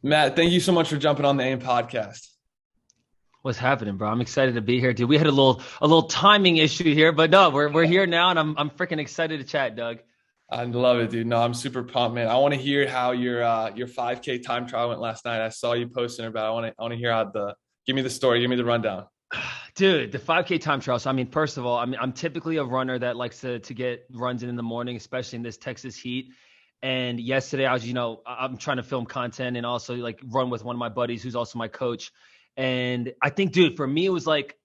Matt, thank you so much for jumping on the AIM podcast. What's happening, bro? I'm excited to be here, dude. We had a little timing issue here, but no, we're here now, and I'm freaking excited to chat, Doug. I love it, dude. No, I'm super pumped, man. I want to hear how your 5K time trial went last night. I saw you posting about it. I want to hear how the give me the story, give me the rundown. Dude, the 5K time trial. So, I mean, first of all, I'm typically a runner that likes to get runs in the morning, especially in this Texas heat. And yesterday, I'm trying to film content and also like run with one of my buddies who's also my coach. And I think, dude, for me, it was like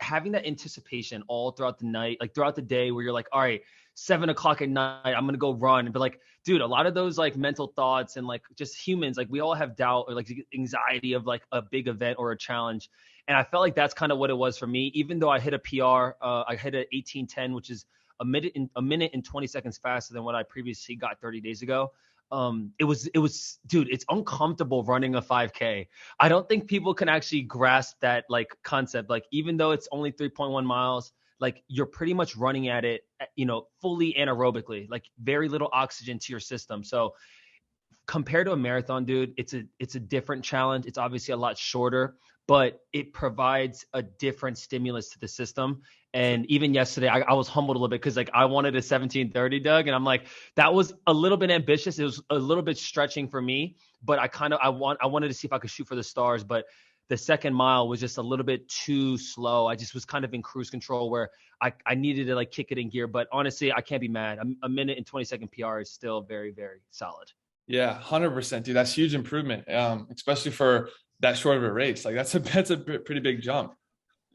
having that anticipation all throughout the night, like throughout the day, where you're like, all right, 7 o'clock at night, I'm gonna go run. But like, dude, a lot of those like mental thoughts and like just humans, like we all have doubt or like anxiety of like a big event or a challenge. And I felt like that's kind of what it was for me. Even though I hit a PR, I hit an 18:10, which is a minute and 20 seconds faster than what I previously got 30 days ago. It was, dude, it's uncomfortable running a 5K. I don't think people can actually grasp that like concept. Like, even though it's only 3.1 miles, like you're pretty much running at it, fully anaerobically, like very little oxygen to your system. So compared to a marathon, dude, it's a different challenge. It's obviously a lot shorter, but it provides a different stimulus to the system. And even yesterday, I was humbled a little bit because like I wanted a 17:30, Doug, and I'm like, that was a little bit ambitious. It was a little bit stretching for me, but I wanted to see if I could shoot for the stars. But the second mile was just a little bit too slow. I just was kind of in cruise control where I needed to like kick it in gear. But honestly, I can't be mad. A minute and 20-second PR is still very, very solid. Yeah, 100%, dude. That's huge improvement, especially for that short of a race. Like pretty big jump.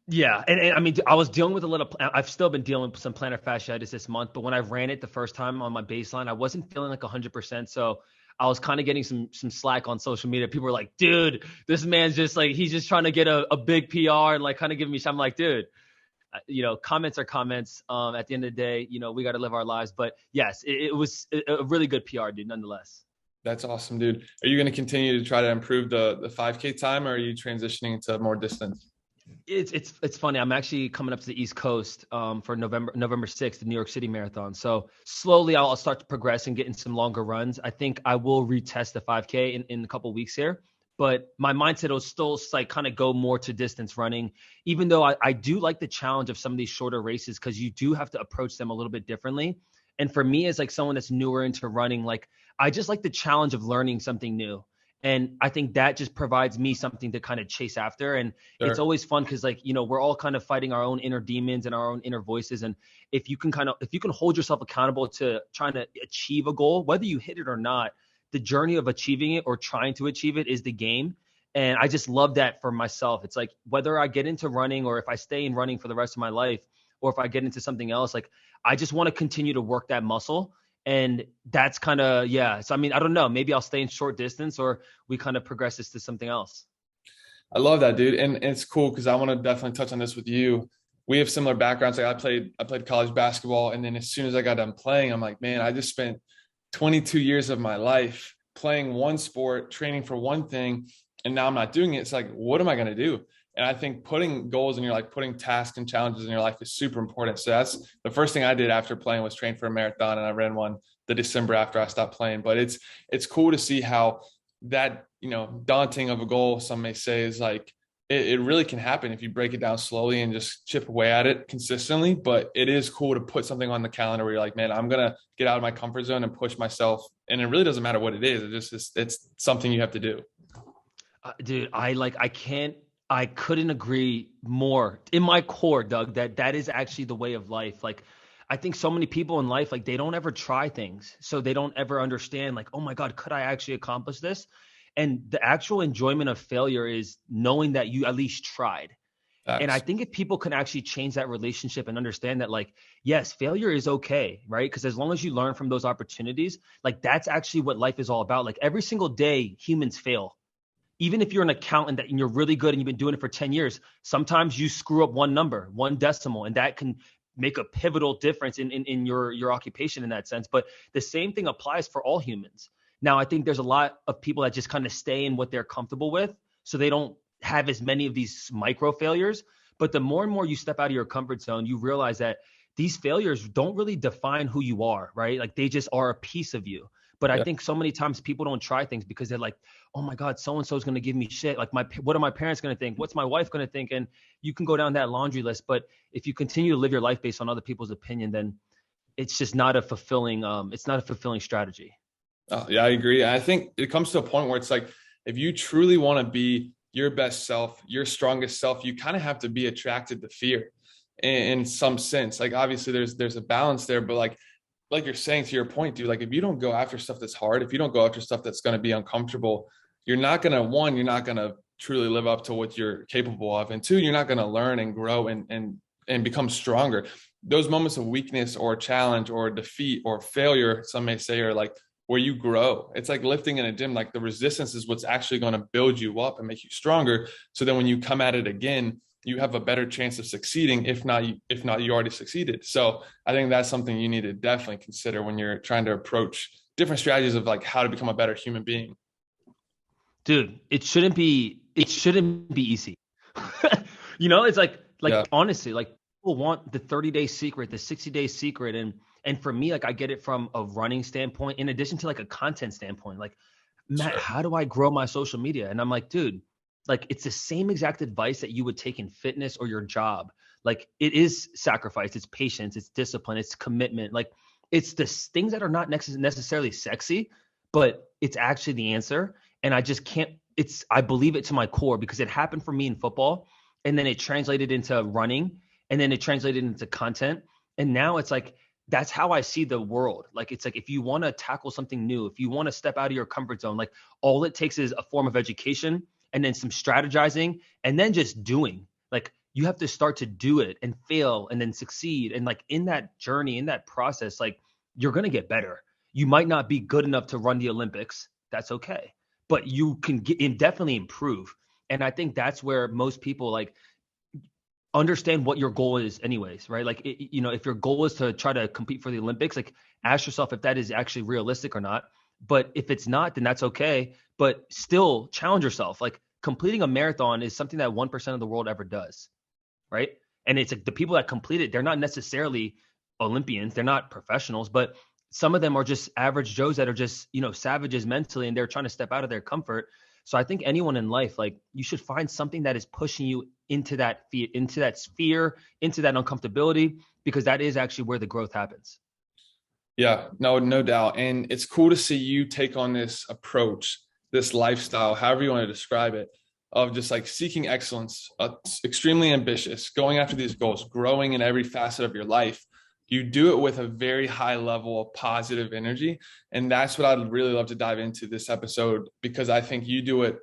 Yeah, and I mean, I was dealing with a little. I've still been dealing with some plantar fasciitis this month, but when I ran it the first time on my baseline, I wasn't feeling like 100%. So I was kind of getting some slack on social media. People were like, "Dude, this man's just like he's just trying to get a big PR and like kind of giving me." I'm like, "Dude, comments are comments. At the end of the day, we got to live our lives." But yes, it was a really good PR, dude. Nonetheless. That's awesome, dude. Are you going to continue to try to improve the 5K time, or are you transitioning into more distance? It's funny. I'm actually coming up to the East Coast for November 6th, the New York City Marathon. So slowly I'll start to progress and get in some longer runs. I think I will retest the 5K in a couple of weeks here. But my mindset will still like kind of go more to distance running, even though I do like the challenge of some of these shorter races because you do have to approach them a little bit differently. And for me, as like someone that's newer into running, like I just like the challenge of learning something new. And I think that just provides me something to kind of chase after. And it's Sure. always fun because like, we're all kind of fighting our own inner demons and our own inner voices. And if you can hold yourself accountable to trying to achieve a goal, whether you hit it or not, the journey of achieving it or trying to achieve it is the game. And I just love that for myself. It's like whether I get into running or if I stay in running for the rest of my life, or if I get into something else, like I just want to continue to work that muscle. And that's kind of, yeah. So, I mean, I don't know. Maybe I'll stay in short distance or we kind of progress this to something else. I love that, dude. And it's cool because I want to definitely touch on this with you. We have similar backgrounds. Like I played college basketball, and then as soon as I got done playing, I'm like, man, I just spent 22 years of my life playing one sport, training for one thing, and now I'm not doing it. It's like, what am I going to do? And I think putting goals in your life, putting tasks and challenges in your life is super important. So that's the first thing I did after playing was train for a marathon, and I ran one the December after I stopped playing. But it's cool to see how that, daunting of a goal, some may say, is like it really can happen if you break it down slowly and just chip away at it consistently. But it is cool to put something on the calendar where you're like, man, I'm gonna get out of my comfort zone and push myself. And it really doesn't matter what it is. It's something you have to do. Dude, I couldn't agree more in my core, Doug, that is actually the way of life. Like, I think so many people in life, like they don't ever try things. So they don't ever understand like, oh my God, could I actually accomplish this? And the actual enjoyment of failure is knowing that you at least tried. And I Facts. think if people can actually change that relationship and understand that, like, yes, failure is okay, right? Because as long as you learn from those opportunities, like that's actually what life is all about. Like every single day, humans fail. Even if you're an accountant and you're really good and you've been doing it for 10 years, sometimes you screw up one number, one decimal, and that can make a pivotal difference in your occupation in that sense. But the same thing applies for all humans. Now, I think there's a lot of people that just kind of stay in what they're comfortable with, so they don't have as many of these micro failures. But the more and more you step out of your comfort zone, you realize that these failures don't really define who you are, right? Like they just are a piece of you. But I Yeah. think so many times people don't try things because they're like, oh my God, so-and-so is going to give me shit. Like what are my parents going to think? What's my wife going to think? And you can go down that laundry list. But if you continue to live your life based on other people's opinion, then it's just not a fulfilling, it's not a fulfilling strategy. Oh, yeah, I agree. I think it comes to a point where it's like, if you truly want to be your best self, your strongest self, you kind of have to be attracted to fear in some sense. Like obviously there's a balance there, but like you're saying, to your point, dude, like if you don't go after stuff that's hard, if you don't go after stuff that's going to be uncomfortable, you're not going to truly live up to what you're capable of. And two, you're not going to learn and grow and become stronger. Those moments of weakness or challenge or defeat or failure, some may say, are like where you grow. It's like lifting in a gym. Like the resistance is what's actually going to build you up and make you stronger. So then when you come at it again, you have a better chance of succeeding. If not, you already succeeded. So I think that's something you need to definitely consider when you're trying to approach different strategies of like how to become a better human being. Dude, it shouldn't be easy. It's like Yeah, honestly, like people want the 30-day secret, the 60-day secret. And for me, like I get it from a running standpoint, in addition to like a content standpoint. Like, Matt, sure. how do I grow my social media? And I'm like, dude, like it's the same exact advice that you would take in fitness or your job. Like it is sacrifice, it's patience, it's discipline, it's commitment. Like it's the things that are not necessarily sexy, but it's actually the answer. And I just can't, I believe it to my core because it happened for me in football and then it translated into running and then it translated into content. And now it's like, that's how I see the world. Like, it's like, if you want to tackle something new, if you want to step out of your comfort zone, like all it takes is a form of education and then some strategizing and then just doing. Like, you have to start to do it and fail and then succeed. And like in that journey, in that process, like you're going to get better. You might not be good enough to run the Olympics. That's okay. But you can get and definitely improve. And I think that's where most people like understand what your goal is anyways, right? Like, if your goal is to try to compete for the Olympics, like ask yourself if that is actually realistic or not. But if it's not, then that's okay. But still challenge yourself. Like completing a marathon is something that 1% of the world ever does, right? And it's like the people that complete it, they're not necessarily Olympians, they're not professionals, but some of them are just average Joes that are just, savages mentally and they're trying to step out of their comfort. So I think anyone in life, like you should find something that is pushing you into that fear, into that sphere, into that uncomfortability, because that is actually where the growth happens. Yeah, no doubt. And it's cool to see you take on this approach, this lifestyle, however you want to describe it, of just like seeking excellence, extremely ambitious, going after these goals, growing in every facet of your life. You do it with a very high level of positive energy. And that's what I'd really love to dive into this episode, because I think you do it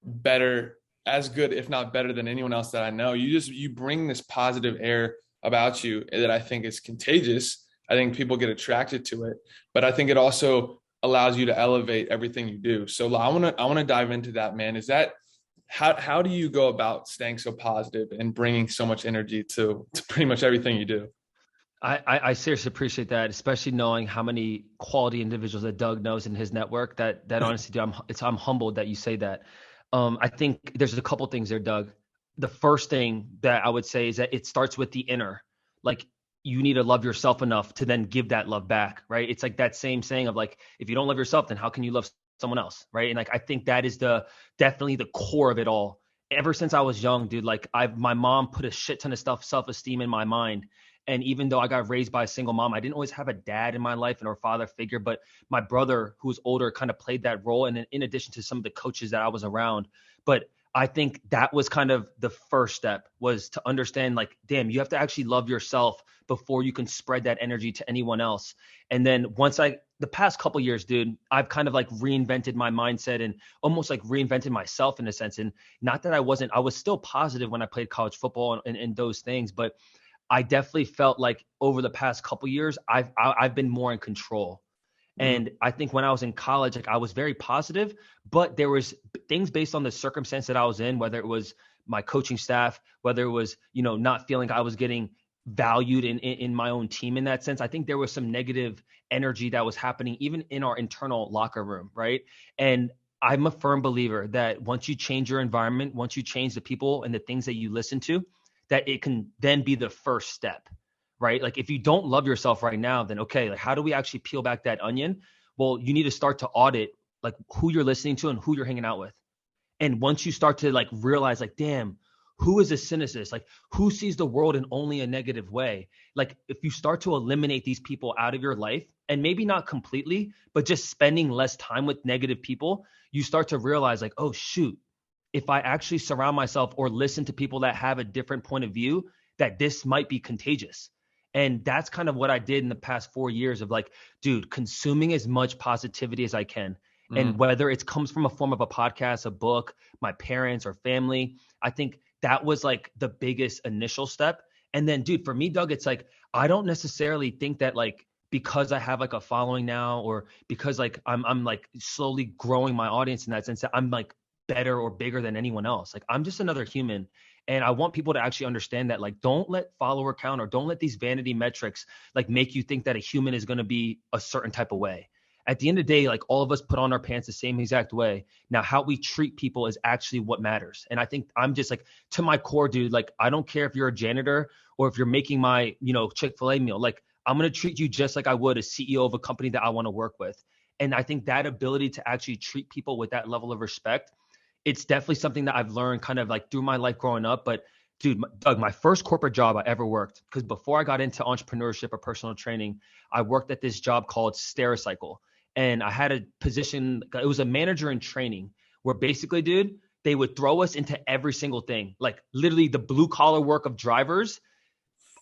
better, as good, if not better than anyone else that I know. You bring this positive air about you that I think is contagious. I think people get attracted to it, but I think it also allows you to elevate everything you do. So I want to dive into that, man. Is that how do you go about staying so positive and bringing so much energy to pretty much everything you do? I seriously appreciate that, especially knowing how many quality individuals that Doug knows in his network. That honestly, dude, I'm humbled that you say that. I think there's a couple things there, Doug. The first thing that I would say is that it starts with the inner. Like you need to love yourself enough to then give that love back, right? It's like that same saying of like, if you don't love yourself, then how can you love someone else, right? And like I think that is definitely the core of it all. Ever since I was young, dude, like my mom put a shit ton of stuff, self-esteem in my mind. And even though I got raised by a single mom, I didn't always have a dad in my life and or father figure, but my brother, who was older, kind of played that role. And in addition to some of the coaches that I was around, but I think that was kind of the first step, was to understand like, damn, you have to actually love yourself before you can spread that energy to anyone else. And then the past couple years, dude, I've kind of like reinvented my mindset and almost like reinvented myself in a sense. And not that I was still positive when I played college football and those things, but I definitely felt like over the past couple years, I've been more in control. Mm, And I think when I was in college, like I was very positive, but there was things based on the circumstance that I was in, whether it was my coaching staff, whether it was, not feeling I was getting valued in my own team in that sense. I think there was some negative energy that was happening even in our internal locker room, right? And I'm a firm believer that once you change your environment, once you change the people and the things that you listen to, that it can then be the first step, right? Like if you don't love yourself right now, then okay, like how do we actually peel back that onion? Well, you need to start to audit like who you're listening to and who you're hanging out with. And once you start to like realize like, damn, who is a cynicist? Like who sees the world in only a negative way? Like if you start to eliminate these people out of your life, and maybe not completely, but just spending less time with negative people, you start to realize like, oh shoot, if I actually surround myself or listen to people that have a different point of view, that this might be contagious. And that's kind of what I did in the past 4 years of like, dude, consuming as much positivity as I can. And Mm. whether it comes from a form of a podcast, a book, my parents or family, I think that was like the biggest initial step. And then, dude, for me, Doug, it's like, I don't necessarily think that like, because I have like a following now, or because like I'm like slowly growing my audience in that sense, that I'm like better or bigger than anyone else. Like I'm just another human. And I want people to actually understand that, like, don't let follower count or don't let these vanity metrics like make you think that a human is going to be a certain type of way. At the end of the day, like all of us put on our pants the same exact way. Now, how we treat people is actually what matters. And I think I'm just like to my core, dude, like, I don't care if you're a janitor or if you're making my, Chick-fil-A meal, like I'm going to treat you just like I would a CEO of a company that I want to work with. And I think that ability to actually treat people with that level of respect, it's definitely something that I've learned kind of like through my life growing up. But dude, Doug, my first corporate job I ever worked, because before I got into entrepreneurship or personal training, I worked at this job called Stericycle. And I had a position, it was a manager in training, where basically, dude, they would throw us into every single thing, like literally the blue collar work of drivers,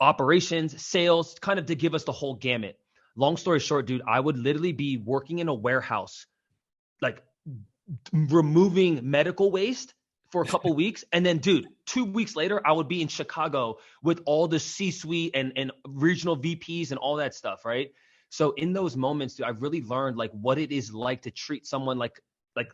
operations, sales, kind of to give us the whole gamut. Long story short, dude, I would literally be working in a warehouse, like removing medical waste for a couple weeks. And then, dude, 2 weeks later, I would be in Chicago with all the C-suite and regional VPs and all that stuff, right? So in those moments, dude, I've really learned like what it is like to treat someone like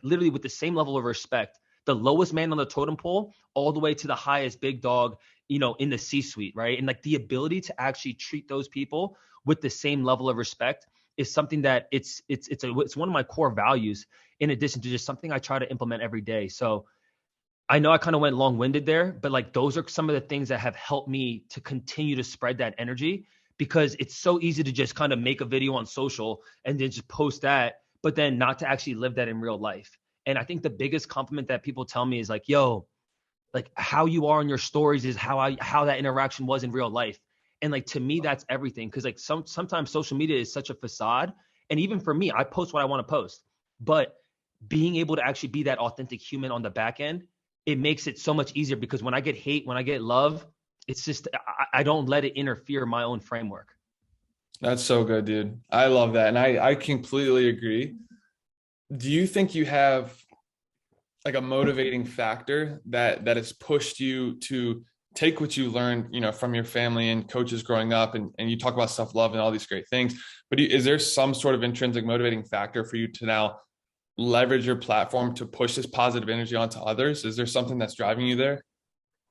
literally with the same level of respect, the lowest man on the totem pole, all the way to the highest big dog, in the C-suite, right? And like the ability to actually treat those people with the same level of respect is something that it's one of my core values, in addition to just something I try to implement every day. So I know I kind of went long-winded there, but like those are some of the things that have helped me to continue to spread that energy, because it's so easy to just kind of make a video on social and then just post that, but then not to actually live that in real life. And I think the biggest compliment that people tell me is like, yo, like how you are in your stories is how that interaction was in real life. And like, to me, that's everything. Cause like sometimes social media is such a facade. And even for me, I post what I want to post, but being able to actually be that authentic human on the back end, it makes it so much easier, because when I get hate, when I get love, it's just, I don't let it interfere my own framework. That's so good, dude. I love that. And I completely agree. Do you think you have like a motivating factor that has pushed you to take what you learned, from your family and coaches growing up, and you talk about self-love and all these great things, but is there some sort of intrinsic motivating factor for you to now leverage your platform to push this positive energy onto others? Is there something that's driving you there?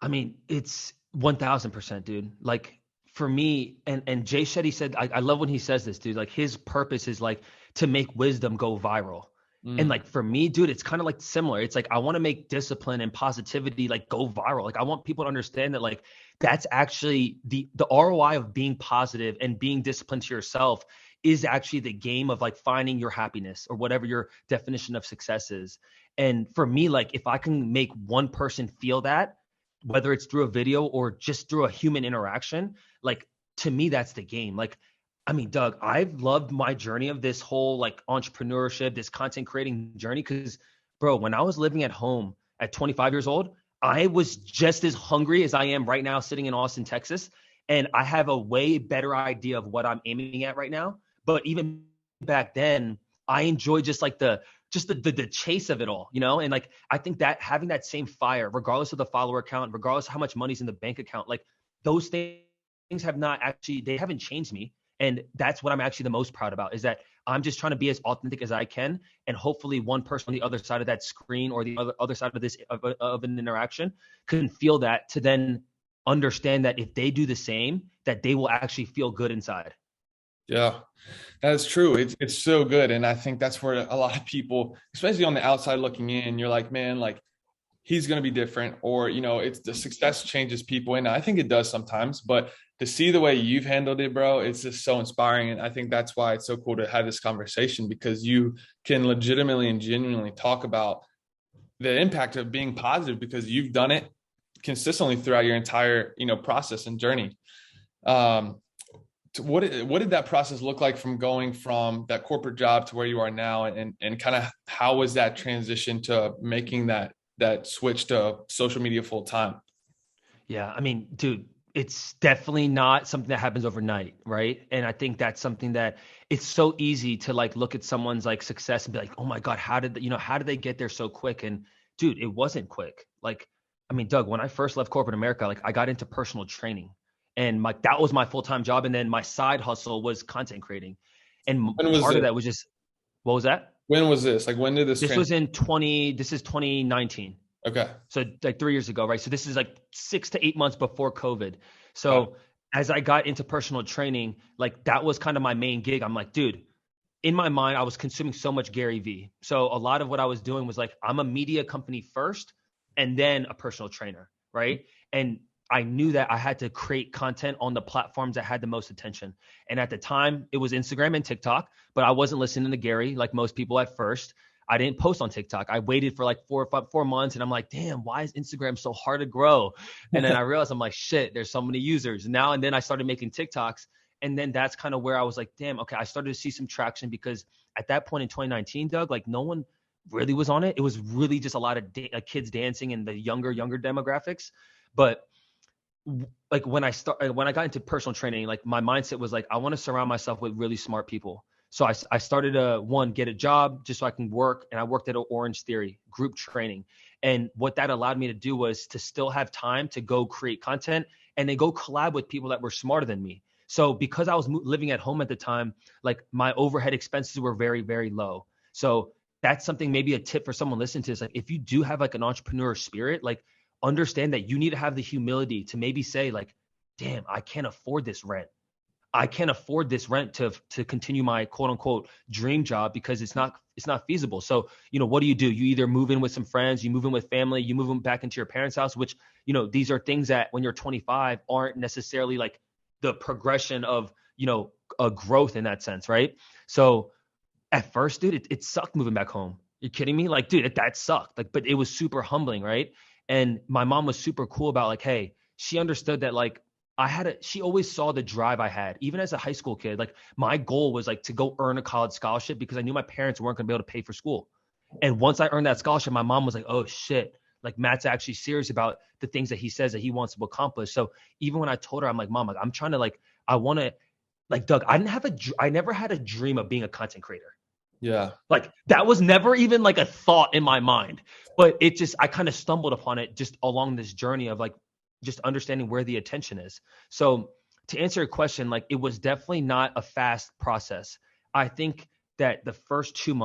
I mean, it's 1000%, dude. Like for me, and Jay Shetty said, I love when he says this, dude. Like his purpose is like to make wisdom go viral. And Mm. like for me, dude, it's kind of like similar. It's like I want to make discipline and positivity like go viral. Like I want people to understand that like that's actually the ROI of being positive and being disciplined to yourself is actually the game of like finding your happiness or whatever your definition of success is. And for me, like if I can make one person feel that, whether it's through a video or just through a human interaction, like to me, that's the game. Like, I mean, Doug, I've loved my journey of this whole like entrepreneurship, this content creating journey. Cause bro, when I was living at home at 25 years old, I was just as hungry as I am right now sitting in Austin, Texas. And I have a way better idea of what I'm aiming at right now. But even back then, I enjoy just like the chase of it all, And like I think that having that same fire, regardless of the follower count, regardless of how much money's in the bank account, like those things they haven't changed me. And that's what I'm actually the most proud about, is that I'm just trying to be as authentic as I can. And hopefully one person on the other side of that screen or the other side of this of an interaction can feel that, to then understand that if they do the same, that they will actually feel good inside. Yeah, that's true. It's so good. And I think that's where a lot of people, especially on the outside looking in, you're like, man, like he's going to be different, or, it's the success changes people. And I think it does sometimes, but to see the way you've handled it, bro, it's just so inspiring. And I think that's why it's so cool to have this conversation, because you can legitimately and genuinely talk about the impact of being positive, because you've done it consistently throughout your entire, process and journey. What did that process look like from going from that corporate job to where you are now, and kind of how was that transition to making that switch to social media full time? Yeah, I mean, dude, it's definitely not something that happens overnight, right? And I think that's something that it's so easy to like look at someone's like success and be like, "Oh my God, how did they get there so quick?" And dude, it wasn't quick. Like, I mean, Doug, when I first left corporate America, like I got into personal training, and that was my full-time job, and then my side hustle was content creating. And When was part of it? that was just, what was that? When was this? Like, when did this This was in 2019. Okay. So like 3 years ago, right? So this is like 6 to 8 months before COVID. Wow. So as I got into personal training, like that was kind of my main gig. I'm like, dude, in my mind, I was consuming so much Gary Vee. So a lot of what I was doing was like, I'm a media company first and then a personal trainer, right? And I knew that I had to create content on the platforms that had the most attention. And at the time, it was Instagram and TikTok, but I wasn't listening to Gary like most people at first. I didn't post on TikTok. I waited for like 4 months, and I'm like, damn, why is Instagram so hard to grow? And then I realized, I'm like, shit, there's so many users now. And then I started making TikToks. And then that's kind of where I was like, damn, okay, I started to see some traction, because at that point in 2019, Doug, like no one really was on it. It was really just a lot of kids dancing in the younger demographics. But like when I got into personal training, like my mindset was like, I want to surround myself with really smart people. So I started to get a job just so I can work. And I worked at Orange Theory group training. And what that allowed me to do was to still have time to go create content and then go collab with people that were smarter than me. So because I was living at home at the time, like my overhead expenses were very, very low. So that's something, maybe a tip for someone listening to this. Like if you do have like an entrepreneur spirit, like understand that you need to have the humility to maybe say like, damn, I can't afford this rent. I can't afford this rent to continue my quote unquote dream job, because it's not feasible. So, what do? You either move in with some friends, you move in with family, you move in back into your parents' house, which, these are things that when you're 25 aren't necessarily like the progression of, a growth in that sense. Right. So at first, dude, it sucked moving back home. You're kidding me? Like, dude, that sucked. Like, but it was super humbling. Right. And my mom was super cool about like, hey, she understood that like, she always saw the drive I had, even as a high school kid. Like my goal was like to go earn a college scholarship, because I knew my parents weren't going to be able to pay for school. And once I earned that scholarship, my mom was like, oh shit, like Matt's actually serious about the things that he says that he wants to accomplish. So even when I told her, I'm like, mom, like, I'm trying to I want to, like, Doug, I never had a dream of being a content creator. Yeah. Like that was never even like a thought in my mind, but I kind of stumbled upon it just along this journey of like, just understanding where the attention is. So to answer your question, like it was definitely not a fast process. I think that the first 2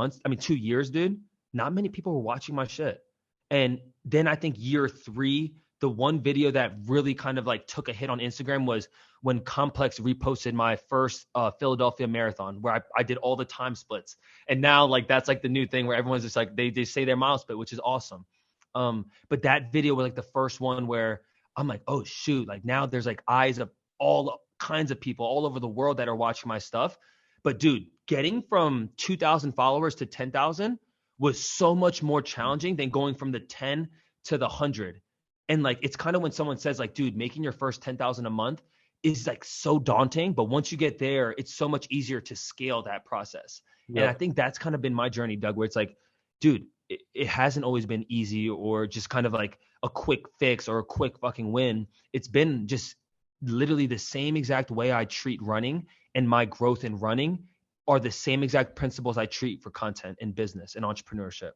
years, dude, not many people were watching my shit. And then I think year 3, the one video that really kind of like took a hit on Instagram was when Complex reposted my first Philadelphia marathon, where I did all the time splits. And now like, that's like the new thing where everyone's just like, they say their mile split, which is awesome. But that video was like the first one where I'm like, oh shoot, like now there's like eyes of all kinds of people all over the world that are watching my stuff. But dude, getting from 2,000 followers to 10,000 was so much more challenging than going from the 10 to the 100. And like, it's kind of when someone says like, dude, making your first 10,000 a month is like so daunting. But once you get there, it's so much easier to scale that process. Yep. And I think that's kind of been my journey, Doug, where it's like, dude, it hasn't always been easy or just kind of like a quick fix or a quick fucking win. It's been just literally the same exact way I treat running, and my growth in running are the same exact principles I treat for content and business and entrepreneurship.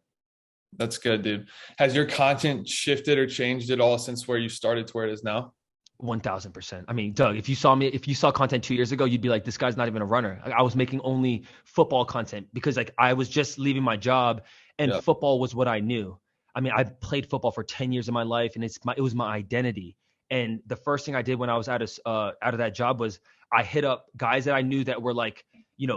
That's good, dude. Has your content shifted or changed at all since where you started to where it is now? 1,000%. I mean, Doug, if you saw content 2 years ago, you'd be like, this guy's not even a runner. I was making only football content because like I was just leaving my job and football was what I knew. I mean, I played football for 10 years of my life, and it was my identity. And the first thing I did when I was out of that job was I hit up guys that I knew that were like,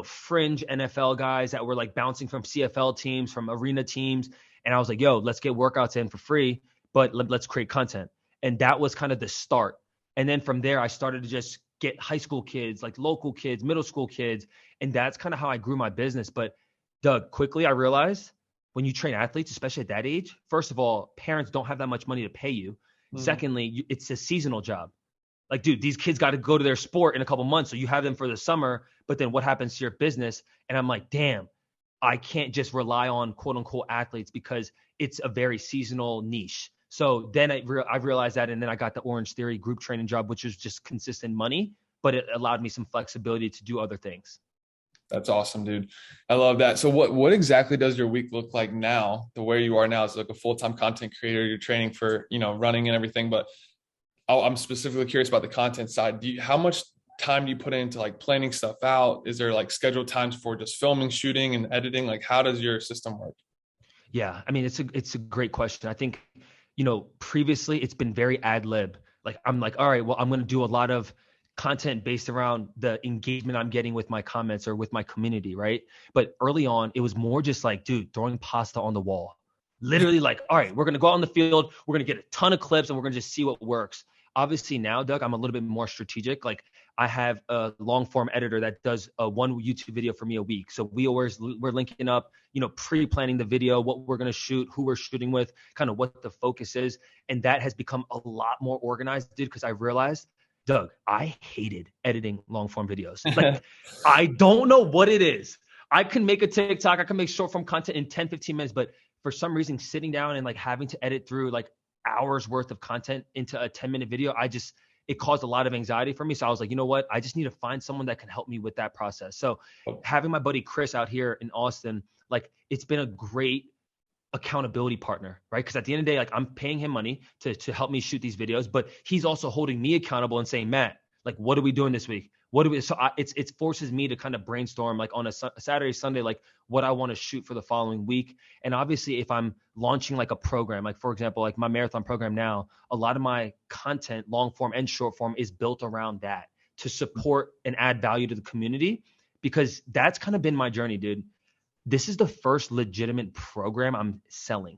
fringe NFL guys that were like bouncing from CFL teams, from arena teams. And I was like, yo, let's get workouts in for free. but let's create content. And that was kind of the start. And then from there, I started to just get high school kids, like local kids, middle school kids. And that's kind of how I grew my business. But Doug, quickly I realized when you train athletes, especially at that age, first of all, parents don't have that much money to pay you. Secondly, it's a seasonal job. Like, dude, these kids got to go to their sport in a couple months. So you have them for the summer, but then what happens to your business? And I'm like, damn, I can't just rely on quote unquote athletes because it's a very seasonal niche. So then I realized that. And then I got the Orange Theory group training job, which was just consistent money, but it allowed me some flexibility to do other things. That's awesome, dude. I love that. So what exactly does your week look like now, the where you are now as like a full-time content creator? You're training for, running and everything, but I'm specifically curious about the content side. How much time do you put into like planning stuff out? Is there like scheduled times for just filming, shooting, and editing? Like, how does your system work? Yeah, I mean, it's a great question. I think, previously it's been very ad lib. Like, I'm like, all right, well, I'm going to do a lot of content based around the engagement I'm getting with my comments or with my community, right? But early on, it was more just like, dude, throwing pasta on the wall. Literally like, all right, we're going to go out on the field. We're going to get a ton of clips and we're going to just see what works. Obviously now, Doug, I'm a little bit more strategic. Like, I have a long form editor that does one YouTube video for me a week. So we're linking up, pre-planning the video, what we're going to shoot, who we're shooting with, kind of what the focus is. And that has become a lot more organized, dude, because I realized, Doug, I hated editing long form videos. Like, I don't know what it is. I can make a TikTok, I can make short form content in 10, 15 minutes, but for some reason, sitting down and like having to edit through like hours worth of content into a 10-minute video, it caused a lot of anxiety for me. So I was like, you know what? I just need to find someone that can help me with that process. So having my buddy Chris out here in Austin, like, it's been a great accountability partner, right? Because at the end of the day, like, I'm paying him money to help me shoot these videos, but he's also holding me accountable and saying, Matt, like, what are we doing this week? It forces me to kind of brainstorm like on a Saturday, Sunday, like what I want to shoot for the following week. And obviously if I'm launching like a program, like for example, like my marathon program now, a lot of my content, long form and short form, is built around that to support and add value to the community, because that's kind of been my journey, dude. This is the first legitimate program I'm selling.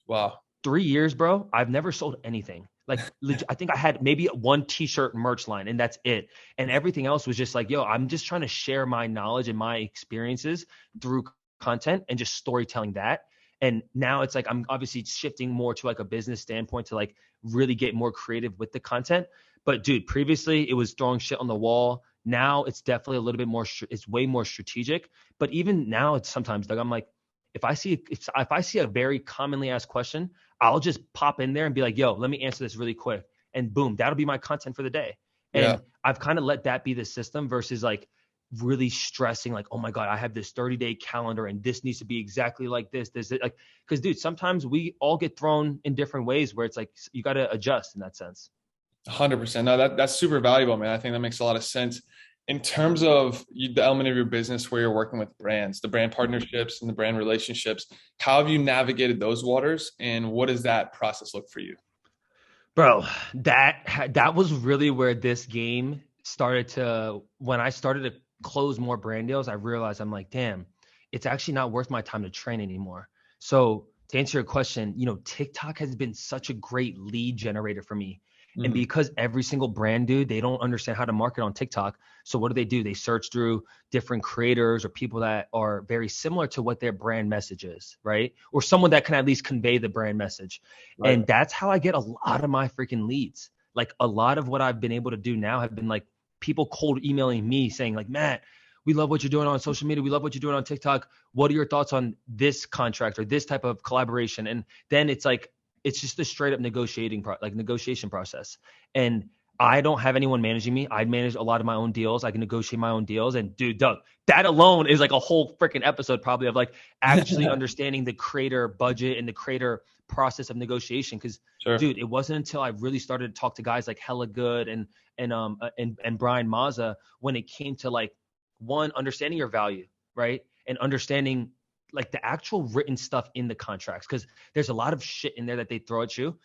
Wow. 3 years, bro. I've never sold anything. Like, I think I had maybe one t-shirt merch line and that's it. And everything else was just like, yo, I'm just trying to share my knowledge and my experiences through content and just storytelling that. And now it's like, I'm obviously shifting more to like a business standpoint to like really get more creative with the content. But dude, previously it was throwing shit on the wall. Now it's definitely a little bit more, it's way more strategic. But even now it's sometimes like, I'm like, if I see a very commonly asked question, I'll just pop in there and be like, yo, let me answer this really quick. And boom, that'll be my content for the day. And I've kind of let that be the system versus like really stressing like, oh my God, I have this 30-day calendar and this needs to be exactly like this. Like, because dude, sometimes we all get thrown in different ways where it's like, you got to adjust in that sense. 100%. No, that's super valuable, man. I think that makes a lot of sense. In terms of the element of your business where you're working with brands, the brand partnerships and the brand relationships, how have you navigated those waters and what does that process look for you? Bro, that was really where this game started to, when I started to close more brand deals, I realized I'm like, damn, it's actually not worth my time to train anymore. So to answer your question, TikTok has been such a great lead generator for me. And because every single brand, dude, they don't understand how to market on TikTok. So what do? They search through different creators or people that are very similar to what their brand message is, right? Or someone that can at least convey the brand message. Right. And that's how I get a lot of my freaking leads. Like, a lot of what I've been able to do now have been like people cold emailing me saying like, Matt, we love what you're doing on social media. We love what you're doing on TikTok. What are your thoughts on this contract or this type of collaboration? And then it's like, it's just a straight up negotiation process. And I don't have anyone managing me. I manage a lot of my own deals. I can negotiate my own deals. And dude, Doug, that alone is like a whole freaking episode probably of like actually understanding the creator budget and the creator process of negotiation. Cause dude, it wasn't until I really started to talk to guys like Hella Good and Brian Mazza when it came to like, one, understanding your value, right? And understanding like the actual written stuff in the contracts, because there's a lot of shit in there that they throw at you,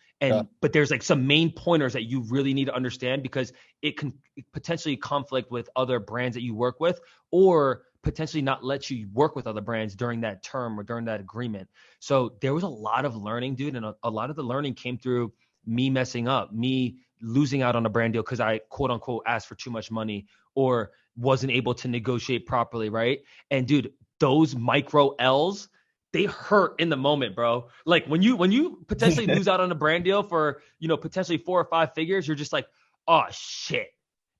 but there's like some main pointers that you really need to understand because it can potentially conflict with other brands that you work with, or potentially not let you work with other brands during that term or during that agreement. So there was a lot of learning, dude. And a lot of the learning came through me messing up, me losing out on a brand deal because I quote unquote asked for too much money or wasn't able to negotiate properly. Right. And dude, those micro L's, they hurt in the moment, bro. Like when you potentially lose out on a brand deal for, potentially 4 or 5 figures, you're just like, oh shit.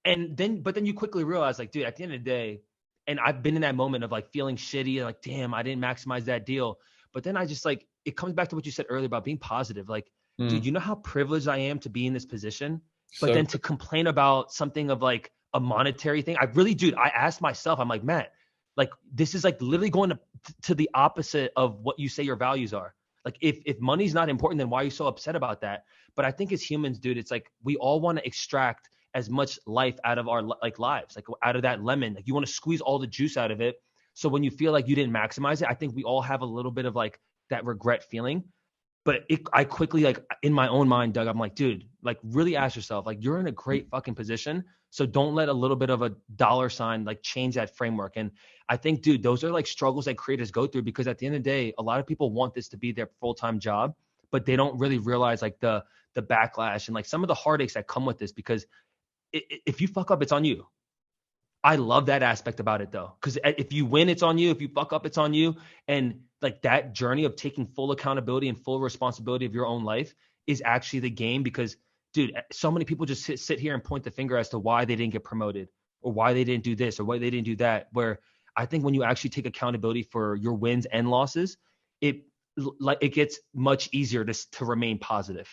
But then you quickly realize, like, dude, at the end of the day, and I've been in that moment of like feeling shitty, like, damn, I didn't maximize that deal. But then I just like, it comes back to what you said earlier about being positive. Like, dude, Mm, you know how privileged I am to be in this position? But so then to complain about something of like a monetary thing, I really, dude, I asked myself, I'm like, Matt, like, this is like literally going to the opposite of what you say your values are. Like, if money's not important, then why are you so upset about that? But I think as humans, dude, it's like we all want to extract as much life out of our like lives, like out of that lemon. Like you want to squeeze all the juice out of it. So when you feel like you didn't maximize it, I think we all have a little bit of like that regret feeling. But I quickly, like in my own mind, Doug, I'm like, dude, like really ask yourself, like you're in a great fucking position. So don't let a little bit of a dollar sign like change that framework. And I think, dude, those are like struggles that creators go through because at the end of the day, a lot of people want this to be their full-time job, but they don't really realize like the backlash and like some of the heartaches that come with this because if you fuck up, it's on you. I love that aspect about it though, because if you win, it's on you. If you fuck up, it's on you. And like that journey of taking full accountability and full responsibility of your own life is actually the game. Because, dude, so many people just sit here and point the finger as to why they didn't get promoted or why they didn't do this or why they didn't do that. Where I think when you actually take accountability for your wins and losses, it it gets much easier to remain positive.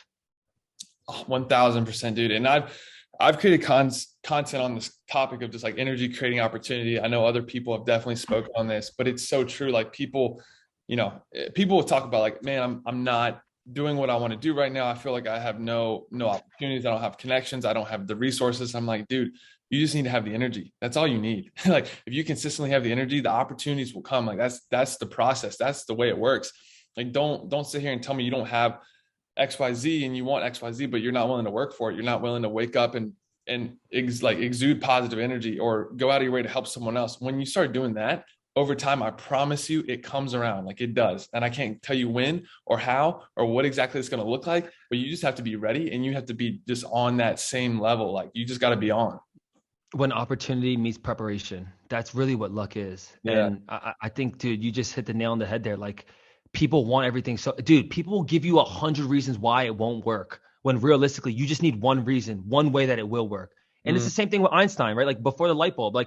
1000%, dude. And I've created content on this topic of just like energy creating opportunity. I know other people have definitely spoken on this, but it's so true. Like people will talk about like, man, I'm not doing what I want to do right now. I feel like I have no opportunities. I don't have connections. I don't have the resources. I'm like, dude, you just need to have the energy. That's all you need. Like if you consistently have the energy, the opportunities will come. Like that's the process. That's the way it works. Like don't sit here and tell me you don't have XYZ and you want XYZ, but you're not willing to work for it. You're not willing to wake up and exude positive energy or go out of your way to help someone else. When you start doing that over time, I promise you it comes around, like it does. And I can't tell you when or how or what exactly it's going to look like, but you just have to be ready and you have to be just on that same level. Like you just got to be on. When opportunity meets preparation, that's really what luck is. Yeah. And I think, dude, you just hit the nail on the head there. Like people want everything. So, dude, people will give you 100 reasons why it won't work when realistically you just need one reason, one way that it will work. And it's Mm, the same thing with Einstein, right? Like before the light bulb,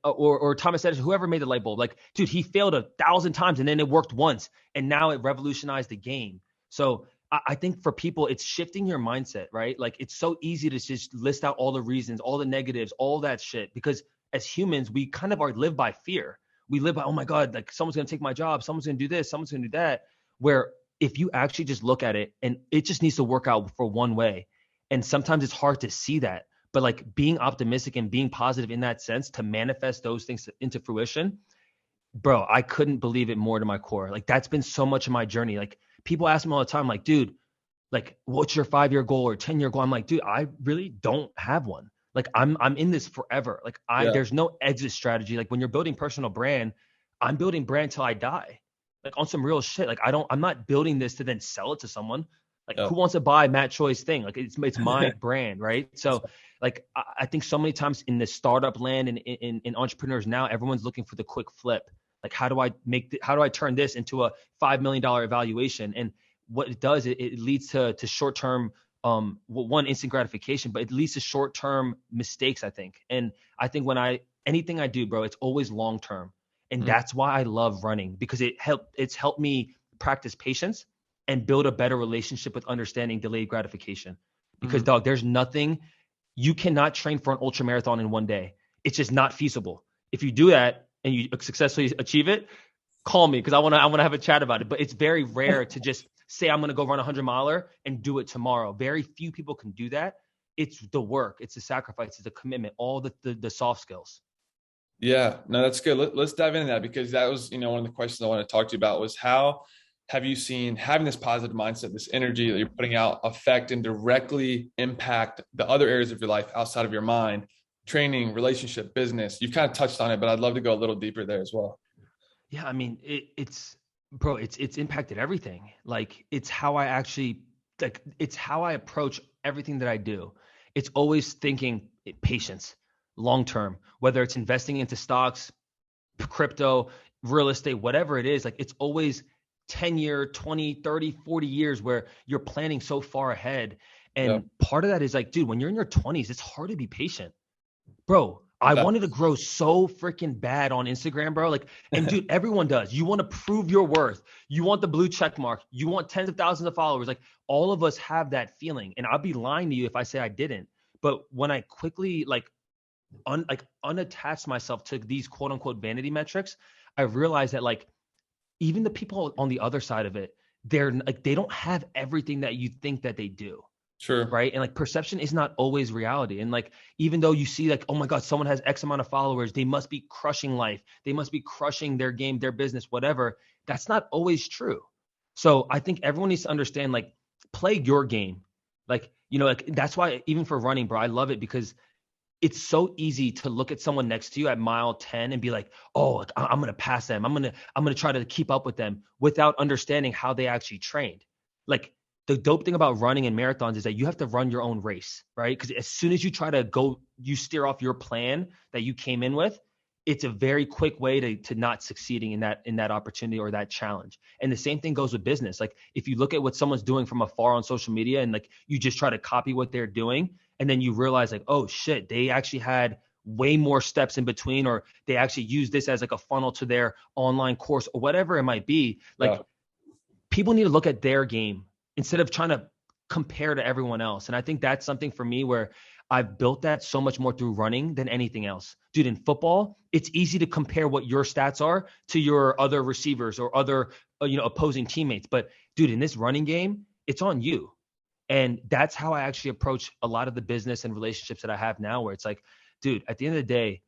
or Thomas Edison, whoever made the light bulb, like, dude, he failed 1,000 times and then it worked once and now it revolutionized the game. So I think for people, it's shifting your mindset, right? Like it's so easy to just list out all the reasons, all the negatives, all that shit. Because as humans, we kind of are live by fear. We live by, oh my God, like someone's gonna take my job, someone's gonna do this, someone's gonna do that. Where if you actually just look at it and it just needs to work out for one way. And sometimes it's hard to see that. But like being optimistic and being positive in that sense to manifest those things into fruition, bro, I couldn't believe it more to my core. Like that's been so much of my journey. Like people ask me all the time, like, dude, like what's your 5 year goal or 10 year goal? I'm like, dude, I really don't have one. Like I'm in this forever. Like yeah. there's no exit strategy. Like when you're building personal brand, I'm building brand till I die. Like on some real shit. Like I'm not building this to then sell it to someone. Like Yeah. who wants to buy Matt Choi's thing? Like it's my brand, right? So like I think so many times in the startup land and in entrepreneurs now, everyone's looking for the quick flip. Like how do I turn this into a $5 million evaluation? And what it does, it leads to short term one instant gratification, but it leads to short term mistakes, I think. And I think anything I do, bro, it's always long term. And Mm, that's why I love running because it's helped me practice patience and build a better relationship with understanding delayed gratification. Because mm. dog, there's nothing you cannot train for an ultra marathon in one day. It's just not feasible. If you do that and you successfully achieve it, call me because I wanna have a chat about it. But it's very rare to just say I'm gonna go run a 100 miler and do it tomorrow. Very few people can do that. It's the work, it's the sacrifice, it's the commitment, all the soft skills. Yeah, no, that's good. Let's dive into that because that was, one of the questions I want to talk to you about was how have you seen having this positive mindset, this energy that you're putting out affect and directly impact the other areas of your life outside of your mind, training, relationship, business? You've kind of touched on it, but I'd love to go a little deeper there as well. Yeah, I mean, it's bro, it's impacted everything. Like it's how I actually like it's how I approach everything that I do. It's always thinking patience, long term, whether it's investing into stocks, crypto, real estate, whatever it is, like it's always 10-year, 20, 30, 40 years where you're planning so far ahead. Yeah. And part of that is like, dude, when you're in your 20s, it's hard to be patient. Bro, I Yeah. wanted to grow so freaking bad on Instagram, bro. Like, and dude, everyone does. You want to prove your worth. You want the blue check mark. You want tens of thousands of followers. Like, all of us have that feeling. And I'd be lying to you if I say I didn't. But when I quickly unattached myself to these quote unquote vanity metrics, I realized that like even the people on the other side of it, they're like they don't have everything that you think that they do. Sure. Right. And like perception is not always reality. And like, even though you see like, oh my God, someone has X amount of followers, they must be crushing life. They must be crushing their game, their business, whatever. That's not always true. So I think everyone needs to understand, like, play your game. Like, like that's why even for running, bro, I love it because it's so easy to look at someone next to you at mile 10 and be like, oh, like, I'm going to pass them. I'm going to try to keep up with them without understanding how they actually trained. Like, the dope thing about running and marathons is that you have to run your own race, right? Because as soon as you try to go, you steer off your plan that you came in with, it's a very quick way to not succeeding in that opportunity or that challenge. And the same thing goes with business. Like if you look at what someone's doing from afar on social media and like you just try to copy what they're doing, and then you realize like, oh shit, they actually had way more steps in between, or they actually use this as like a funnel to their online course or whatever it might be. Like people need to look at their game instead of trying to compare to everyone else. And I think that's something for me where I've built that so much more through running than anything else. Dude, in football, it's easy to compare what your stats are to your other receivers or other, opposing teammates. But dude, in this running game, it's on you. And that's how I actually approach a lot of the business and relationships that I have now, where it's like, dude, at the end of the day,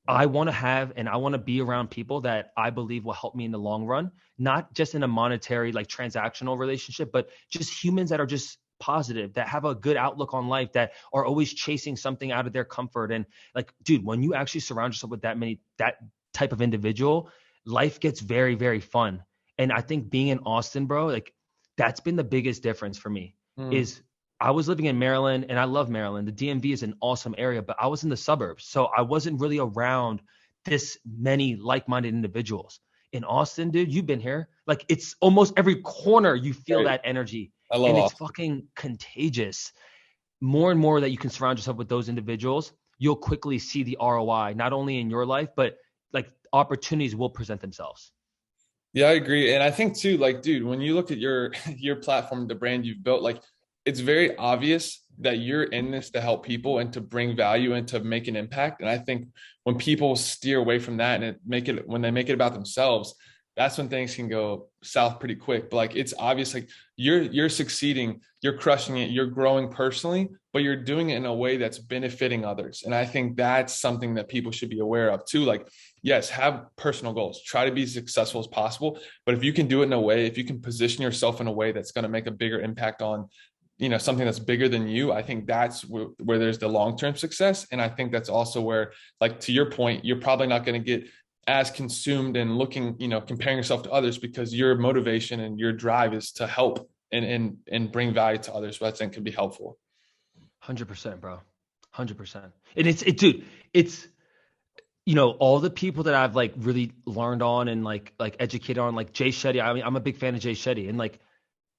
I want to have and I want to be around people that I believe will help me in the long run, not just in a monetary, like transactional relationship, but just humans that are just positive, that have a good outlook on life, that are always chasing something out of their comfort. And like, dude, when you actually surround yourself with that type of individual, life gets very, very fun. And I think being in Austin, bro, like that's been the biggest difference for me is I was living in Maryland and I love Maryland. The DMV is an awesome area, but I was in the suburbs. So I wasn't really around this many like-minded individuals. In Austin, dude, you've been here. Like it's almost every corner you feel that energy. I love And it's Austin. fucking contagious. More and more that you can surround yourself with those individuals, you'll quickly see the ROI, not only in your life, but like opportunities will present themselves. Yeah, I agree. And I think too, like, dude, when you look at your your platform, the brand you've built, like it's very obvious that you're in this to help people and to bring value and to make an impact. And I think when people steer away from that and when they make it about themselves, that's when things can go south pretty quick. But like it's obvious, like you're succeeding, you're crushing it, you're growing personally, but you're doing it in a way that's benefiting others. And I think that's something that people should be aware of too. Like, yes, have personal goals, try to be as successful as possible. But if you can do it in a way, if you can position yourself in a way that's going to make a bigger impact on something that's bigger than you, I think that's where there's the long-term success. And I think that's also where, like, to your point, you're probably not going to get as consumed and looking, comparing yourself to others, because your motivation and your drive is to help and bring value to others, which I think can be helpful. 100%, bro. 100%. And dude, it's, all the people that I've like really learned on and like educated on, like Jay Shetty. I mean, I'm a big fan of Jay Shetty. And like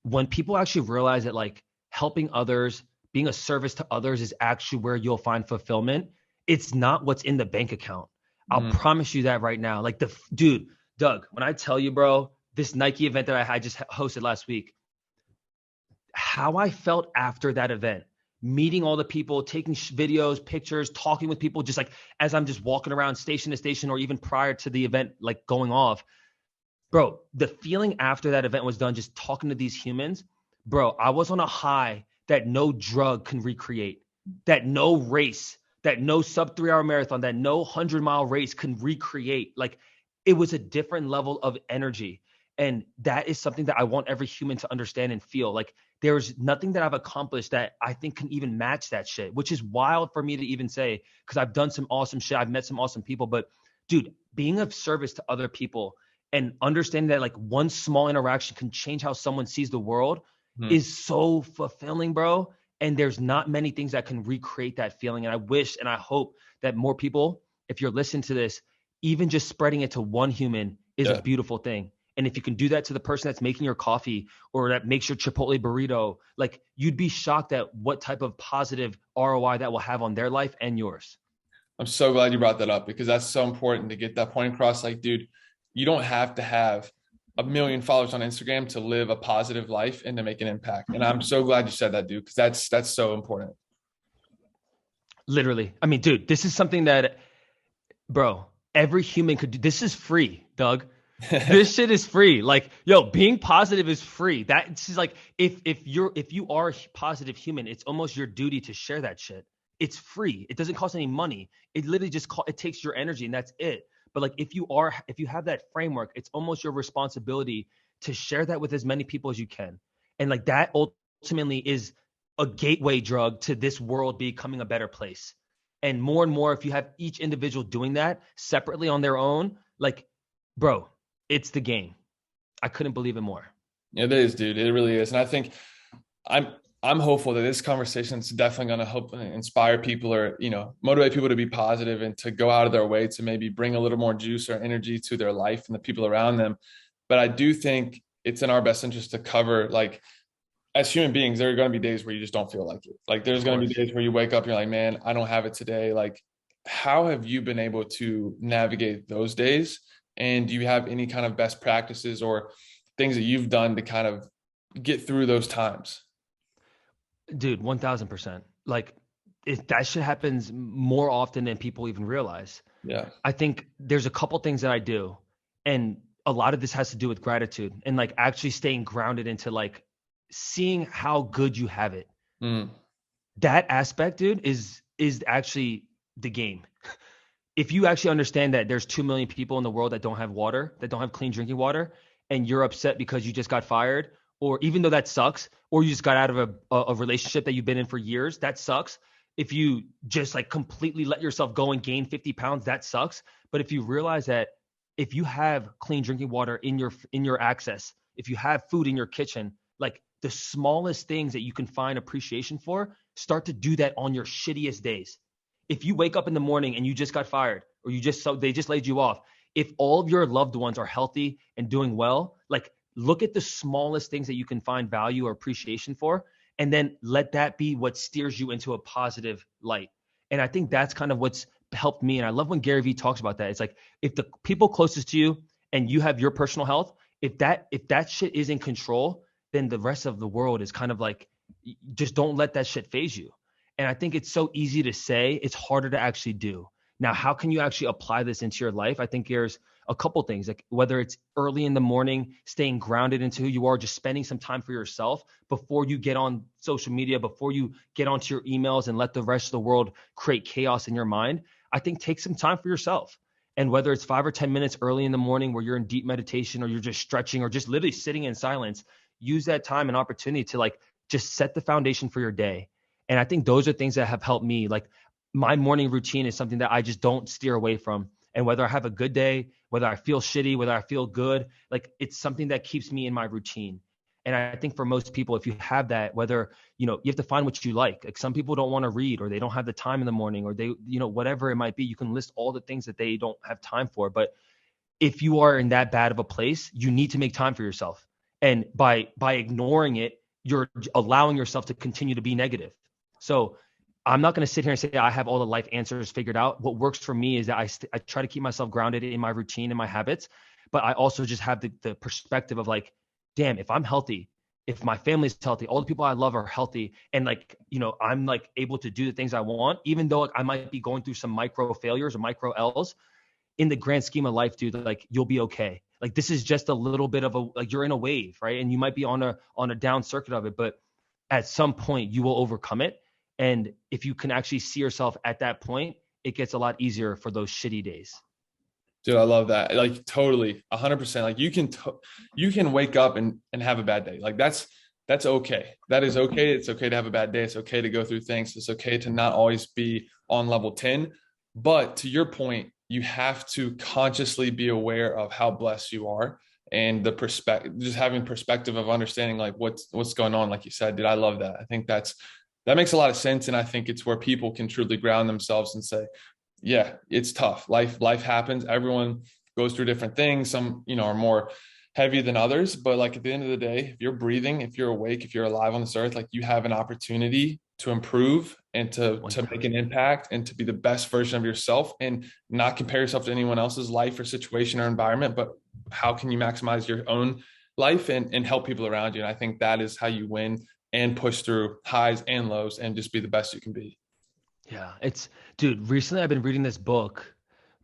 when people actually realize that like helping others, being a service to others is actually where you'll find fulfillment. It's not what's in the bank account. I'll promise you that right now. Like dude, Doug, when I tell you, bro, this Nike event that I just hosted last week, how I felt after that event, meeting all the people, taking videos, pictures, talking with people, just like as I'm just walking around station to station, or even prior to the event, like going off, bro, the feeling after that event was done, just talking to these humans, bro, I was on a high that no drug can recreate, that no race, that no sub 3 hour marathon, that no 100-mile race can recreate. Like it was a different level of energy. And that is something that I want every human to understand and feel. Like there's nothing that I've accomplished that I think can even match that shit, which is wild for me to even say, because I've done some awesome shit. I've met some awesome people, but dude, being of service to other people and understanding that like one small interaction can change how someone sees the world Hmm. is so fulfilling, bro. And there's not many things that can recreate that feeling. And I wish and I hope that more people, if you're listening to this, even just spreading it to one human is a Yeah. beautiful thing. And if you can do that to the person that's making your coffee or that makes your Chipotle burrito, like you'd be shocked at what type of positive ROI that will have on their life and yours. I'm so glad you brought that up because that's so important to get that point across. Like, dude, you don't have to have a million followers on Instagram to live a positive life and to make an impact. And I'm so glad you said that, dude, because that's so important. Literally. I mean, dude, this is something that, bro, every human could do. This is free, Doug. This shit is free. Like, yo, being positive is free. That's just like if you are a positive human, it's almost your duty to share that shit. It's free. It doesn't cost any money. It literally it takes your energy and that's it. But like if you have that framework, it's almost your responsibility to share that with as many people as you can. And like that ultimately is a gateway drug to this world becoming a better place. And more, if you have each individual doing that separately on their own, like, bro, it's the game. I couldn't believe it more. It is, dude. It really is. And I think I'm I'm hopeful that this conversation is definitely going to help inspire people or, motivate people to be positive and to go out of their way to maybe bring a little more juice or energy to their life and the people around them. But I do think it's in our best interest to cover, like, as human beings, there are going to be days where you just don't feel like it. Like there's Of going to be course. days where you wake up, you're like, man, I don't have it today. Like, how have you been able to navigate those days? And do you have any kind of best practices or things that you've done to kind of get through those times? Dude, 1000%. Like that shit happens more often than people even realize. Yeah. I think there's a couple things that I do, and a lot of this has to do with gratitude and like actually staying grounded into like seeing how good you have it. Mm, That aspect, dude, is actually the game. If you actually understand that there's 2 million people in the world that don't have water, that don't have clean drinking water, and you're upset because you just got fired, or even though that sucks, or you just got out of a relationship that you've been in for years, that sucks. If you just like completely let yourself go and gain 50 pounds, that sucks. But if you realize that if you have clean drinking water in your access, if you have food in your kitchen, like the smallest things that you can find appreciation for, start to do that on your shittiest days. If you wake up in the morning and you just got fired or they just laid you off, if all of your loved ones are healthy and doing well, like look at the smallest things that you can find value or appreciation for, and then let that be what steers you into a positive light. And I think that's kind of what's helped me. And I love when Gary Vee talks about that. It's like if the people closest to you and you have your personal health, if that shit is in control, then the rest of the world is kind of like, just don't let that shit phase you. And I think it's so easy to say, it's harder to actually do. Now, how can you actually apply this into your life? I think there's a couple things, like whether it's early in the morning, staying grounded into who you are, just spending some time for yourself before you get on social media, before you get onto your emails and let the rest of the world create chaos in your mind. I think take some time for yourself. And whether it's 5 or 10 minutes early in the morning where you're in deep meditation or you're just stretching or just literally sitting in silence, use that time and opportunity to like just set the foundation for your day. And I think those are things that have helped me. Like my morning routine is something that I just don't steer away from. And whether I have a good day, whether I feel shitty, whether I feel good, like it's something that keeps me in my routine. And I think for most people, if you have that, whether, you have to find what you like. Like some people don't want to read or they don't have the time in the morning or they, whatever it might be, you can list all the things that they don't have time for. But if you are in that bad of a place, you need to make time for yourself. And by ignoring it, you're allowing yourself to continue to be negative. So I'm not going to sit here and say I have all the life answers figured out. What works for me is that I try to keep myself grounded in my routine and my habits, but I also just have the perspective of like, damn, if I'm healthy, if my family's healthy, all the people I love are healthy, and like, I'm like able to do the things I want, even though like, I might be going through some micro failures or micro L's, in the grand scheme of life, dude, like you'll be okay. Like this is just a little bit of like you're in a wave, right? And you might be on a down circuit of it, but at some point you will overcome it. And if you can actually see yourself at that point, it gets a lot easier for those shitty days. Dude, I love that. Like totally, 100%. Like you can wake up and have a bad day. Like that's okay. That is okay. It's okay to have a bad day. It's okay to go through things. It's okay to not always be on level 10. But to your point, you have to consciously be aware of how blessed you are and the perspective, just having perspective of understanding like what's going on. Like you said, dude, I love that. I think that makes a lot of sense. And I think it's where people can truly ground themselves and say, yeah, it's tough. Life happens. Everyone goes through different things. Some, are more heavy than others. But like at the end of the day, if you're breathing, if you're awake, if you're alive on this earth, like you have an opportunity to improve and to make an 1000. impact and to be the best version of yourself and not compare yourself to anyone else's life or situation or environment, but how can you maximize your own life and help people around you? And I think that is how you win and push through highs and lows and just be the best you can be. Yeah, dude, recently I've been reading this book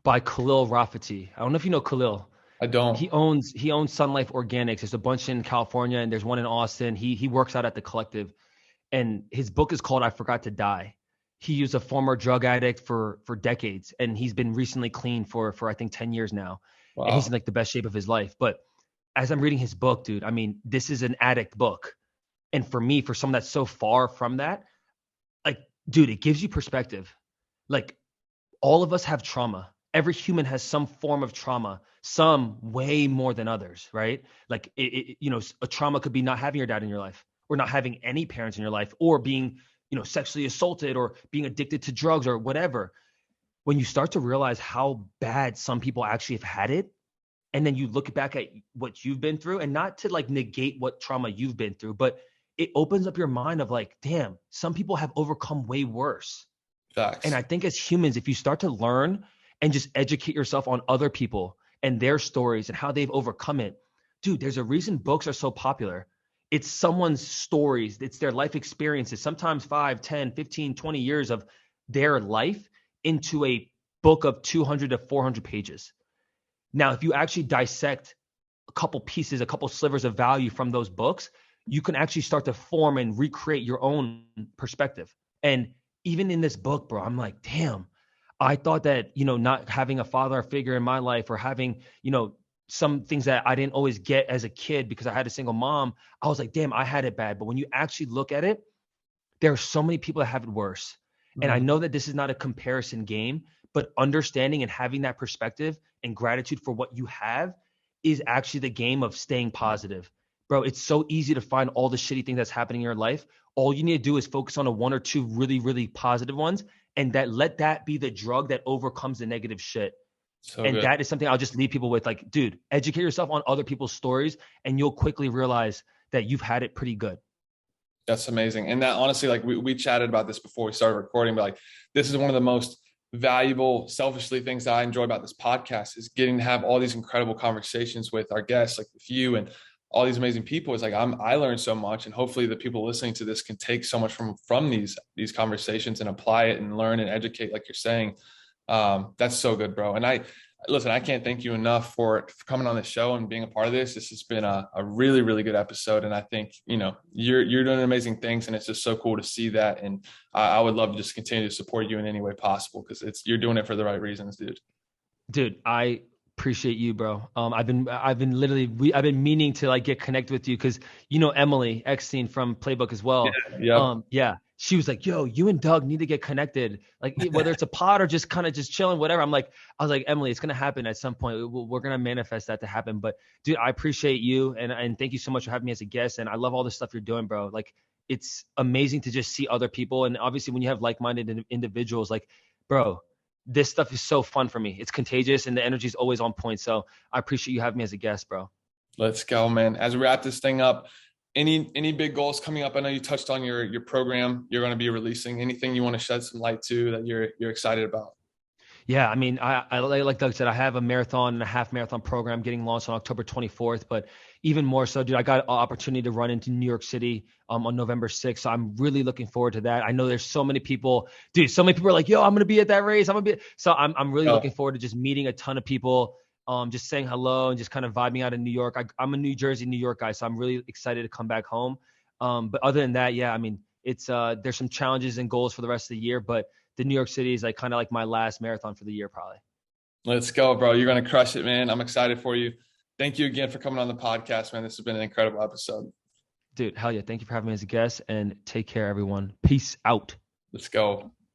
by Khalil Rafati. I don't know if you know Khalil. I don't. He owns Sun Life Organics. There's a bunch in California and there's one in Austin. He works out at the Collective, and his book is called I Forgot to Die. He was a former drug addict for decades, and he's been recently clean for I think 10 years now, and he's in Wow. like the best shape of his life. But as I'm reading his book, dude, I mean, this is an addict book, and for me, for someone that's so far from that, like, dude, it gives you perspective. Like, all of us have trauma. Every human has some form of trauma, some way more than others, right? Like, a trauma could be not having your dad in your life, or not having any parents in your life, or being, sexually assaulted, or being addicted to drugs, or whatever. When you start to realize how bad some people actually have had it, and then you look back at what you've been through, and not to like negate what trauma you've been through, but it opens up your mind of like, damn, some people have overcome way worse. And Facts. I think as humans, if you start to learn and just educate yourself on other people and their stories and how they've overcome it, dude, there's a reason books are so popular. It's someone's stories, it's their life experiences, sometimes 5, 10, 15, 20 years of their life into a book of 200 to 400 pages. Now, if you actually dissect a couple pieces, a couple slivers of value from those books, you can actually start to form and recreate your own perspective. And even in this book, bro, I'm like, damn, I thought that, not having a father figure in my life, or having, some things that I didn't always get as a kid because I had a single mom, I was like, damn, I had it bad. But when you actually look at it, there are so many people that have it worse. And I Mhm. know that this is not a comparison game, but understanding and having that perspective and gratitude for what you have is actually the game of staying positive. Bro, it's so easy to find all the shitty things that's happening in your life. All you need to do is focus on a one or two really, really positive ones, and that let that be the drug that overcomes the negative shit. So And good. that is something I'll just leave people with, like, dude, educate yourself on other people's stories, and you'll quickly realize that you've had it pretty good. That's amazing. And that honestly, like we chatted about this before we started recording, but like this is one of the most valuable, selfishly things that I enjoy about this podcast is getting to have all these incredible conversations with our guests, like with you and all these amazing people. It's like I learned so much, and hopefully the people listening to this can take so much from these conversations and apply it and learn and educate, like you're saying. That's so good, bro. And listen, I can't thank you enough for coming on the show and being a part of this. This has been a really, really good episode. And I think, you're doing amazing things, and it's just so cool to see that. And I would love to just continue to support you in any way possible, because you're doing it for the right reasons, dude. Dude, I appreciate you, bro. I've been literally, I've been meaning to like get connected with you because Emily Eckstein from Playbook as Yeah. well. Yep. Yeah, she was like, "Yo, you and Doug need to get connected. Like, whether it's a pod or just kind of just chilling, whatever." I was like, Emily, it's gonna happen at some point. We're gonna manifest that to happen. But dude, I appreciate you, and thank you so much for having me as a guest. And I love all the stuff you're doing, bro. Like, it's amazing to just see other people, and obviously when you have like-minded individuals, like, bro, this stuff is so fun for me. It's contagious, and the energy is always on point. So I appreciate you having me as a guest, bro. Let's go, man. As we wrap this thing up, any big goals coming up? I know you touched on your program you're going to be releasing. Anything you want to shed some light to that you're excited about? Yeah, I mean, I like Doug said, I have a marathon and a half marathon program getting launched on October 24th, but even more so, dude, I got an opportunity to run into New York City on November 6th. So I'm really looking forward to that. I know there's so many people, dude, so many people are like, yo, I'm going to be at that race. So I'm really Oh, looking forward to just meeting a ton of people, just saying hello and just kind of vibing out in New York. I'm a New Jersey, New York guy, so I'm really excited to come back home. But other than that, yeah, I mean, there's some challenges and goals for the rest of the year, but the New York City is like kind of like my last marathon for the year, probably. Let's go, bro. You're going to crush it, man. I'm excited for you. Thank you again for coming on the podcast, man. This has been an incredible episode. Dude, hell yeah. Thank you for having me as a guest, and take care, everyone. Peace out. Let's go.